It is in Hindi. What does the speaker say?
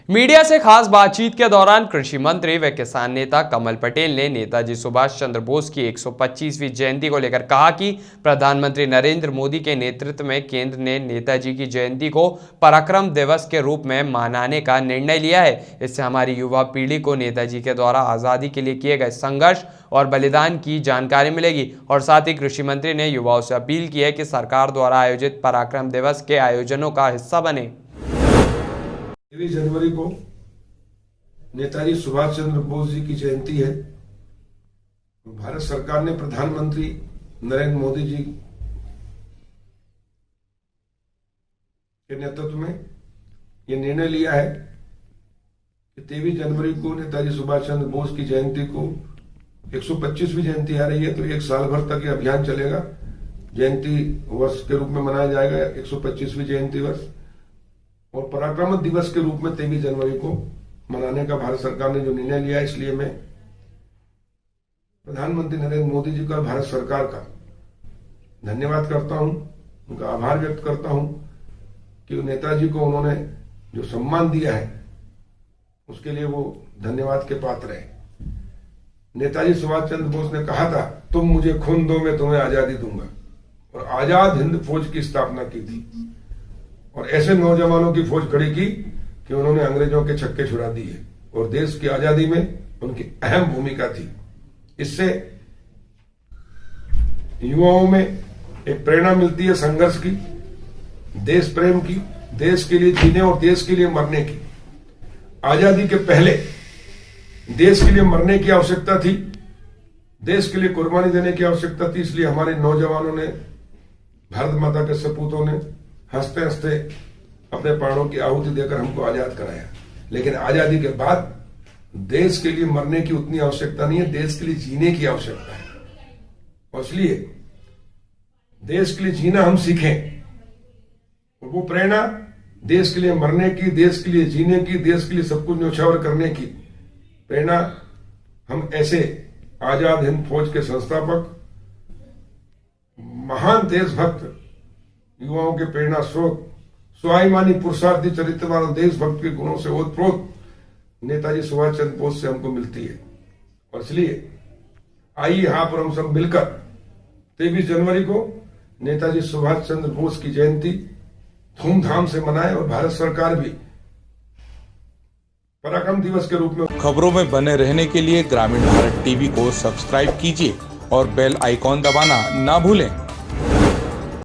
मीडिया से खास बातचीत के दौरान कृषि मंत्री व किसान नेता कमल पटेल ने नेताजी सुभाष चंद्र बोस की 125वीं जयंती को लेकर कहा कि प्रधानमंत्री नरेंद्र मोदी के नेतृत्व में केंद्र ने नेताजी की जयंती को पराक्रम दिवस के रूप में मनाने का निर्णय लिया है। इससे हमारी युवा पीढ़ी को नेताजी के द्वारा आज़ादी के लिए किए गए संघर्ष और बलिदान की जानकारी मिलेगी। और साथ ही कृषि मंत्री ने युवाओं से अपील की है कि सरकार द्वारा आयोजित पराक्रम दिवस के आयोजनों का हिस्सा बने। 23 जनवरी को नेताजी सुभाष चंद्र बोस जी की जयंती है। भारत सरकार ने प्रधानमंत्री नरेंद्र मोदी जी के नेतृत्व में यह निर्णय लिया है कि 23 जनवरी को नेताजी सुभाष चंद्र बोस की जयंती को 125वीं जयंती आ रही है, तो एक साल भर तक यह अभियान चलेगा। जयंती वर्ष के रूप में मनाया जाएगा 125वीं जयंती वर्ष, और पराक्रम दिवस के रूप में 23 जनवरी को मनाने का भारत सरकार ने जो निर्णय लिया है। इसलिए मैं प्रधानमंत्री नरेंद्र मोदी जी का, भारत सरकार का धन्यवाद करता हूं, उनका आभार व्यक्त करता हूं कि नेताजी को उन्होंने जो सम्मान दिया है उसके लिए वो धन्यवाद के पात्र है। नेताजी सुभाष चंद्र बोस ने कहा था, तुम मुझे खून दो मैं तुम्हें आजादी दूंगा, और आजाद हिंद फौज की स्थापना की थी, और ऐसे नौजवानों की फौज खड़ी की कि उन्होंने अंग्रेजों के छक्के छुड़ा दिए, और देश की आजादी में उनकी अहम भूमिका थी। इससे युवाओं में एक प्रेरणा मिलती है संघर्ष की, देश प्रेम की, देश के लिए जीने और देश के लिए मरने की। आजादी के पहले देश के लिए मरने की आवश्यकता थी, देश के लिए कुर्बानी देने की आवश्यकता थी। इसलिए हमारे नौजवानों ने, भारत माता के सपूतों ने हंसते हंसते अपने प्राणों की आहुति देकर हमको आजाद कराया। लेकिन आजादी के बाद देश के लिए मरने की उतनी आवश्यकता नहीं है, देश के लिए जीने की आवश्यकता है। और इसलिए देश के लिए जीना हम सीखें, और वो प्रेरणा देश के लिए मरने की, देश के लिए जीने की, देश के लिए सब कुछ न्यौछावर करने की प्रेरणा हम ऐसे आजाद हिंद फौज के संस्थापक, महान देशभक्त युवाओं के प्रेरणा स्रोत, स्वाभिमानी पुरुषार्थी चरित्रवान देशभक्त के गुणों से ओतप्रोत नेताजी सुभाष चंद्र बोस से हमको मिलती है। और इसलिए आइए यहां पर हम सब मिलकर 23 जनवरी को नेताजी सुभाष चंद्र बोस की जयंती धूमधाम से मनाएं, और भारत सरकार भी पराक्रम दिवस के रूप में खबरों में बने रहने के लिए ग्रामीण भारत टीवी को सब्सक्राइब कीजिए और बेल आइकॉन दबाना ना भूलें।